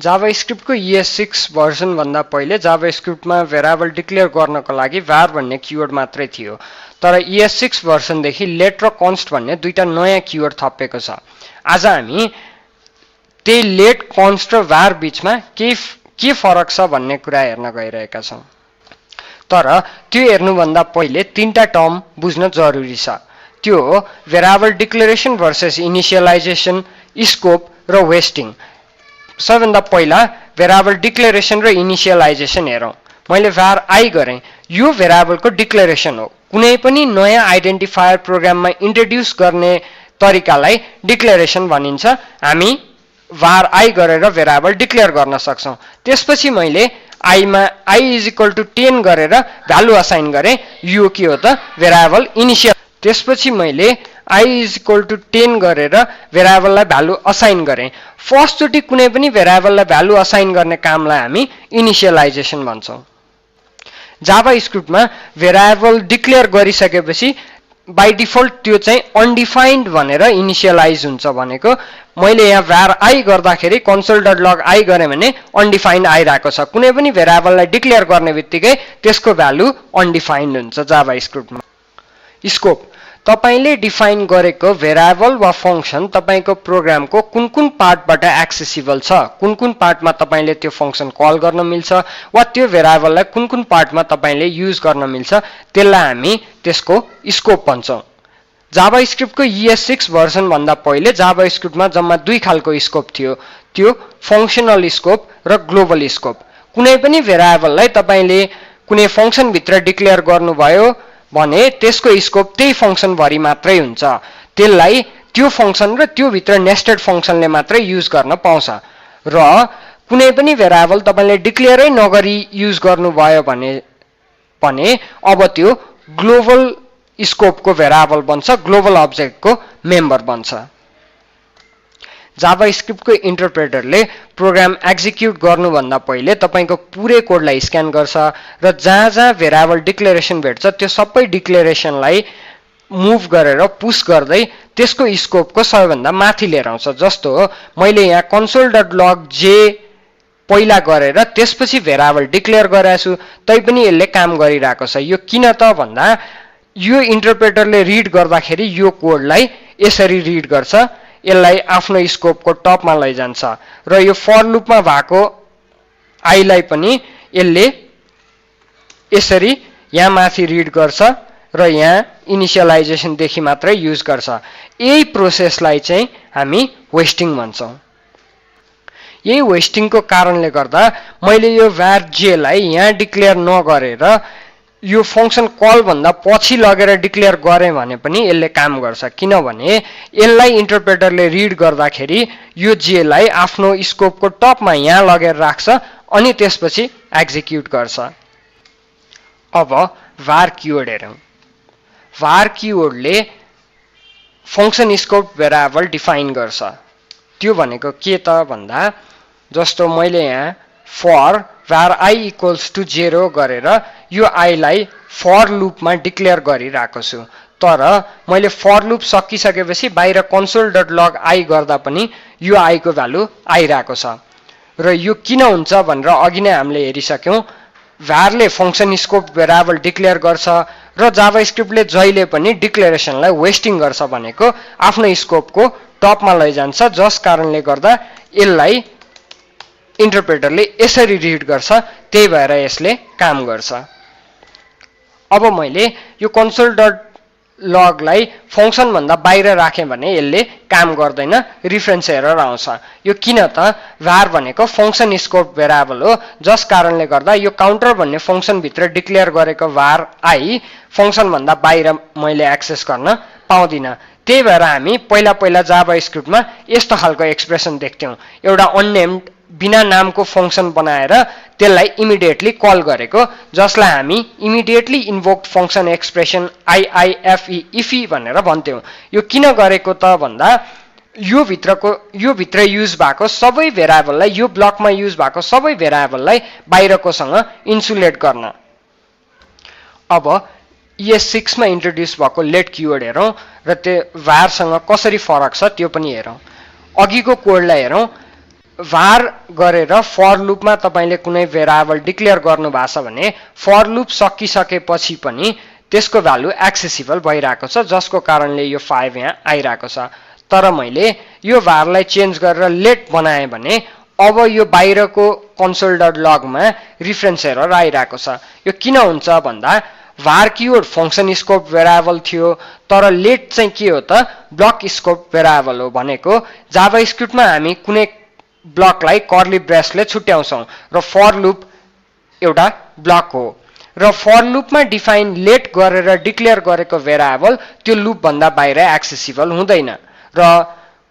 JavaScript को ES6 version भन्दा पहिले जावास्क्रिप्ट मा भेरिएबल डिक्लेयर गर्नको लागि var भन्ने कीवर्ड मात्रै थियो। तर ES6 भर्जन देखि let र const भन्ने दुईटा नयाँ कीवर्ड थपेको छ। आज हामी त्यही let, const र var बीचमा के फरक छ भन्ने कुरा हेर्न गइरहेका छौं। तर त्यो हेर्नु भन्दा पहिले तीनटा टर्म बुझ्न जरुरी छ। त्यो हो variable declaration versus initialization, scope र होस्टिङ। सबैभन्दा पहिला भेरिएबल डिक्लेरेसन र इनिशियलाइजेसन हेरौं। मैले var I गरे, यो भेरिएबलको डिक्लेरेसन हो। कुनै पनि नयाँ आइडेन्टिफायर प्रोग्राममा इन्ट्रोड्युस गर्ने तरिकालाई डिक्लेरेसन भनिन्छ। हामी var I गरेर भेरिएबल डिक्लेयर गर्न सक्छौं। त्यसपछि मैले I मा I = 10 गरेर भ्यालु असाइन गरे, यो के हो त भेरिएबल इनिशियल। त्यसपछि मैले I = 10 गरेर भेरिएबललाई भ्यालु असाइन गरे। फर्स्ट चोटी कुनै पनि भेरिएबललाई भ्यालु असाइन गर्ने कामलाई हामी इनिशियलाइजेसन भन्छौं। जावास्क्रिप्टमा भेरिएबल डिक्लेयर गरिसकेपछि बाइ डिफल्ट त्यो चाहिँ अनडिफाइन्ड भनेर इनिशियलाइज हुन्छ भनेको। मैले यहाँ var I गर्दाखेरि console.log I गरे भने अनडिफाइन्ड आइराको छ। कुनै पनि भेरिएबललाई डिक्लेयर गर्ने बित्तिकै त्यसको भ्यालु अनडिफाइन्ड हुन्छ जावास्क्रिप्टमा। स्कोप तपाईले डिफाइन गरेको भेरिएबल वा फंक्सन तपाईको प्रोग्रामको कुन पार्टबाट एक्सेसिबल छ, कुन पार्टमा तपाईले त्यो फंक्सन कल गर्न मिल्छ वा त्यो भेरिएबललाई कुन पार्टमा तपाईले युज गर्न मिल्छ, त्यसलाई हामी त्यसको स्कोप भन्छौं। जावास्क्रिप्टको ES6 भर्जन भन्दा पहिले जावास्क्रिप्टमा जम्मा दुई खालको स्कोप थियो। त्यो फंक्सनल स्कोप र ग्लोबल स्कोप। कुनै पनि भेरिएबललाई तपाईले कुनै फंक्सन भित्र डिक्लेयर गर्नुभयो भने त्यसको स्कोप त्यही फंक्सन भरि मात्रै हुन्छ। त्यसलाई त्यो फंक्सन र त्यो भित्र नेस्टेड फंक्सनले मात्रै युज गर्न पाउँछ। र कुनै पनि भेरिएबल तपाईले डिक्लेयरै नगरी युज गर्नुभयो भने अब त्यो ग्लोबल स्कोपको भेरिएबल बन्छ, ग्लोबल अब्जेक्टको मेम्बर बन्छ। जावास्क्रिप्टको इन्टरप्रेटरले प्रोग्राम एक्जिक्युट गर्नुभन्दा पहिले तपाईको पुरै कोडलाई स्क्यान गर्छ र जहाँ भेरिएबल डिक्लेरेसन भेट्छ त्यो सबै डिक्लेरेसनलाई मुभ गरेर पुश गर्दै त्यसको स्कोपको सबैभन्दा माथि लिएर आउँछ। जस्तो मैले यहाँ console.log j पहिला गरेर त्यसपछि भेरिएबल डिक्लेयर गरेको छु, तैपनि यसले काम गरिरहेको छ। यो किन त भन्दा यो इन्टरप्रेटरले रिड गर्दाखेरि यो कोडलाई यसरी रिड गर्छ, यसलाई आफ्नो स्कोपको टपमा लैजान्छ र यो फर लुपमा भएको I लाई पनि यसले यसरी यहाँ माथि रिड गर्छ र यहाँ इनिशियलाइजेसन देखि मात्रै युज गर्छ। यही प्रोसेसलाई चाहिँ हामी होस्टिङ भन्छौं। यही होस्टिङको कारणले गर्दा मैले यो var j लाई यहाँ डिक्लेयर नगरेर यो फंक्सन कल भन्दा पछि लगेर डिक्लेयर गरे भने पनि यसले काम गर्छ। किनभने यसलाई इन्टरप्रेटरले रिड गर्दाखेरि यो j लाई आफ्नो स्कोपको टपमा यहाँ लगेर राख्छ अनि त्यसपछि एक्जिक्युट गर्छ। अब var कीवर्ड हेरौं। var कीवर्डले फंक्सन स्कोप भेरिएबल डिफाइन गर्छ। त्यो भनेको के त भन्दा जस्तो मैले यहाँ for var I = 0 गरेर यो I लाई for लुपमा डिक्लेयर गरिराको छु। तर मैले for लुप सकिसकेपछि बाहिर console.log I गर्दा पनि यो I को भ्यालु आइराको छ। र यो किन हुन्छ भनेर अघि नै हामीले हेरिसक्यौं। var ले फंक्सन स्कोप भेरिएबल डिक्लेयर गर्छ र जावास्क्रिप्टले जहिले पनि डिक्लेरेसनलाई होस्टिङ गर्छ भनेको आफ्नो स्कोपको टपमा लैजान्छ, जस कारणले गर्दा यसलाई इन्टरप्रेटरले यसरी रिड गर्छ, त्यही भएर यसले काम गर्छ। अब मैले यो console.log लाई फंक्सन भन्दा बाहिर राखे भने यसले काम गर्दैन, रेफरेन्स एरर आउँछ। यो किन त var भनेको फंक्सन स्कोप भेरिएबल हो, जस कारणले गर्दा यो काउन्टर भन्ने फंक्सन भित्र डिक्लेयर गरेको var I फंक्सन भन्दा बाहिर मैले एक्सेस गर्न पाउँदिन। त्यही भएर हामी पहिला जावास्क्रिप्टमा यस्तो खालको एक्सप्रेसन देख्थ्यौं। एउटा अननेम्ड बिना नामको फंक्सन बनाएर त्यसलाई इमिडिएटली कल गरेको, जसलाई हामी इमिडिएटली इन्भोक्ड फंक्सन एक्सप्रेसन IIFE भनेर भन्थ्यौं। यो किन गरेको त भन्दा यो भित्र युज भएको सबै भेरिएबललाई, यो ब्लकमा युज भएको सबै भेरिएबललाई बाहिरकोसँग इन्सुलेट गर्न। अब ES6 मा इन्ट्रोड्युस भएको let कीवर्ड हेरौं र त्यो var सँग कसरी फरक छ त्यो पनि हेरौं। अघिको कोडलाई हेरौं। var गरेर फर लुपमा तपाईले कुनै भेरिएबल डिक्लेयर गर्नुभएको छ भने फर लुप सकिसकेपछि पनि त्यसको भ्यालु एक्सेसिबल भइरहेको छ, जसको कारणले यो 5 यहाँ आइरहेको छ। तर मैले यो var लाई चेन्ज गरेर लेट बनाएँ भने अब यो बाहिरको console.log मा रिफरेन्स एरर आइरहेको छ। यो किन हुन्छ भन्दा var keyword function scope variable थियो, तर लेट चाहिँ के हो त ब्लक स्कोप भेरिएबल हो। भनेको जावास्क्रिप्ट मा हामी कुनै ब्लकलाई कर्ली ब्रेसले छुट्याउँछौं र फर लुप एउटा ब्लक हो र फर लुपमा डिफाइन लेट गरेर डिक्लेयर गरेको भेरिएबल त्यो लुप भन्दा बाहिर एक्सेसिबल हुँदैन र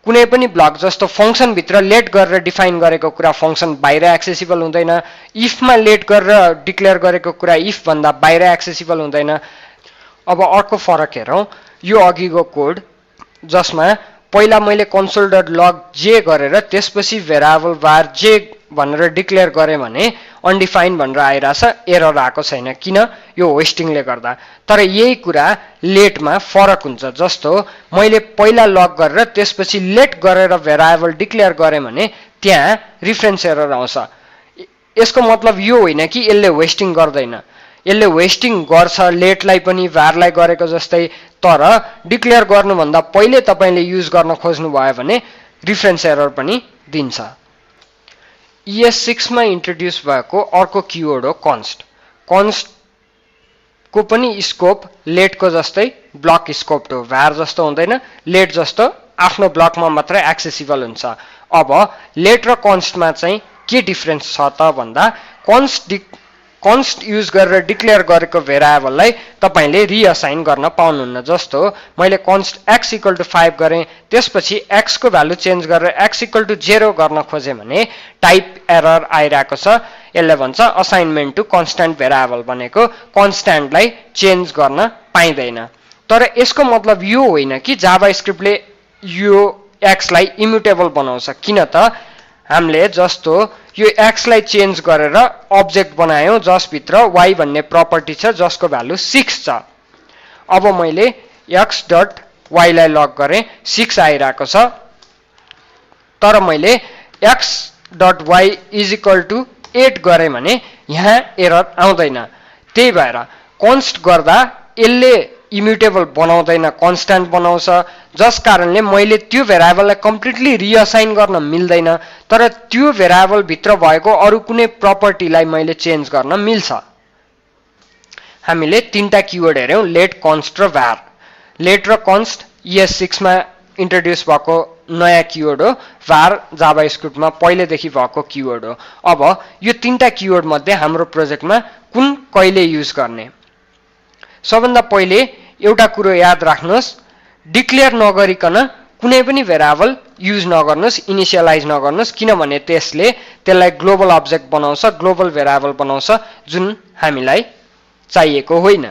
कुनै पनि ब्लक जस्तो फंक्सन भित्र लेट गरेर डिफाइन गरेको कुरा फंक्सन बाहिर एक्सेसिबल हुँदैन, इफ मा लेट गरेर डिक्लेयर गरेको कुरा इफ भन्दा बाहिर एक्सेसिबल हुँदैन। अब अर्को फरक हेरौं, यो अघिको कोड जसमा पहिला मैले console.log j गरेर त्यसपछि भेरिएबल var j भनेर डिक्लेयर गरे भने अनडिफाइन्ड भनेर आइराछ, एरर आएको छैन। किन? यो होस्टिङले गर्दा। तर यही कुरा लेटमा फरक हुन्छ। जस्तो मैले पहिला लग गरेर त्यसपछि लेट गरेर भेरिएबल डिक्लेयर गरे भने त्यहाँ रिफरेन्स एरर आउँछ। यसको मतलब यो होइन कि यसले होस्टिङ गर्दैन, यसले होस्टिङ गर्छ लेटलाई पनि varलाई गरेको जस्तै, तर डिक्लेयर गर्नुभन्दा पहिले तपाईले युज गर्न खोज्नु भयो भने रिफरेन्स एरर पनि दिन्छ। ES6 मा इन्ट्रोड्युस भएको अर्को कीवर्ड हो const। const को पनि स्कोप लेटको जस्तै ब्लक स्कोप हो, var जस्तो हुँदैन, लेट जस्तो आफ्नो ब्लकमा मात्र एक्सेसिबल हुन्छ। अब लेट र const मा चाहिँ के डिफरेन्स छ त भन्दा const युज गरेर डिक्लेयर गरेको भेरिएबललाई तपाईले रिअसाइन गर्न पाउनुहुन्न। जस्तो मैले const x = 5 गरे, त्यसपछि x को भ्यालु चेन्ज गरेर x = 0 गर्न खोजे भने टाइप एरर आइरहेको छ। यसले भन्छ असाइनमेन्ट टु कन्स्ट्यान्ट भेरिएबल, भनेको कन्स्ट्यान्टलाई चेन्ज गर्न पाइदैन। तर यसको मतलब यो होइन कि जावास्क्रिप्टले यो x लाई इम्युटेबल बनाउँछ। किन त हामीले जस्तो यो x लाई चेन्ज गरेर अब्जेक्ट बनायौं जसभित्र y भन्ने प्रपर्टी छ जसको भ्यालु 6 छ। अब मैले x.y लाई लग गरे, 6 आइरहेको छ, तर मैले x.y = 8 गरे भने यहाँ एरर आउँदैन। त्यही भएर const गर्दा यसले इम्युटेबल बनाउँदैन, कन्स्ट्यान्ट बनाउँछ, जस कारणले मैले त्यो भेरिएबललाई कम्प्लिटली रिअसाइन गर्न मिल्दैन, तर त्यो भेरिएबल भित्र भएको अरु कुनै प्रपर्टीलाई मैले चेन्ज गर्न मिल्छ। हामीले तीनटा कीवर्ड हेर्यौं, लेट, const र var। लेट र const ES6 मा इन्ट्रोड्युस भएको नयाँ कीवर्ड हो, var जावास्क्रिप्टमा पहिलेदेखि भएको कीवर्ड हो। अब यो तीनटा कीवर्ड मध्ये हाम्रो प्रोजेक्टमा कुन कहिले युज गर्ने? सबभन्दा पहिले एउटा कुरो याद राख्नुस्, डिक्लेयर नगरिकन कुनै पनि भेरिएबल युज नगर्नुस्, इनिशियलाइज नगर्नुस्, किनभने त्यसलाई ग्लोबल अब्जेक्ट बनाउँछ, ग्लोबल भेरिएबल बनाउँछ जुन हामीलाई चाहिएको होइन।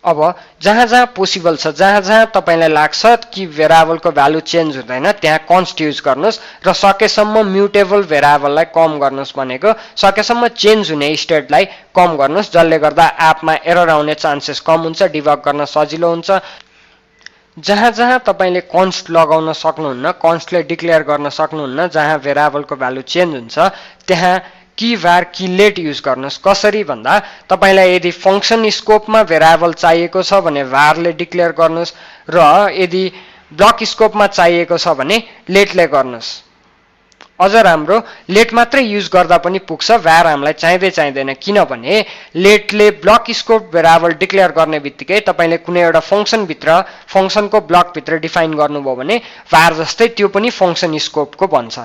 अब जहाँ जहाँ पोसिबल छ, जहाँ जहाँ तपाईलाई लाग्छ कि भेरिएबलको भ्यालु चेन्ज हुँदैन, त्यहाँ const युज गर्नुस् र सकेसम्म म्युटेबल भेरिएबललाई कम गर्नुस्, भनेको सकेसम्म चेन्ज हुने स्टेटलाई कम गर्नुस्, जसले गर्दा एपमा एरर आउने चान्सेस कम हुन्छ, डिबग गर्न सजिलो हुन्छ। जहाँ जहाँ तपाईले const लगाउन सक्नुहुन्न, constले डिक्लेयर गर्न सक्नुहुन्न, जहाँ भेरिएबलको भ्यालु चेन्ज हुन्छ, त्यहाँ कि var कि लेट युज गर्नुस्। कसरी भन्दा तपाईलाई यदि फंक्सन स्कोपमा भेरिएबल चाहिएको छ भने var ले डिक्लेयर गर्नुस्, र यदि ब्लक स्कोपमा चाहिएको छ भने लेटले गर्नुस्। अझ राम्रो लेट मात्रै युज गर्दा पनि पुग्छ, var हामीलाई चाहिँदैन, किनभने लेटले ब्लक स्कोप भेरिएबल डिक्लेयर गर्ने बित्तिकै तपाईले कुनै एउटा फंक्सन भित्र फंक्सनको ब्लक भित्र डिफाइन गर्नुभयो भने var जस्तै त्यो पनि फंक्सन स्कोपको बन्छ।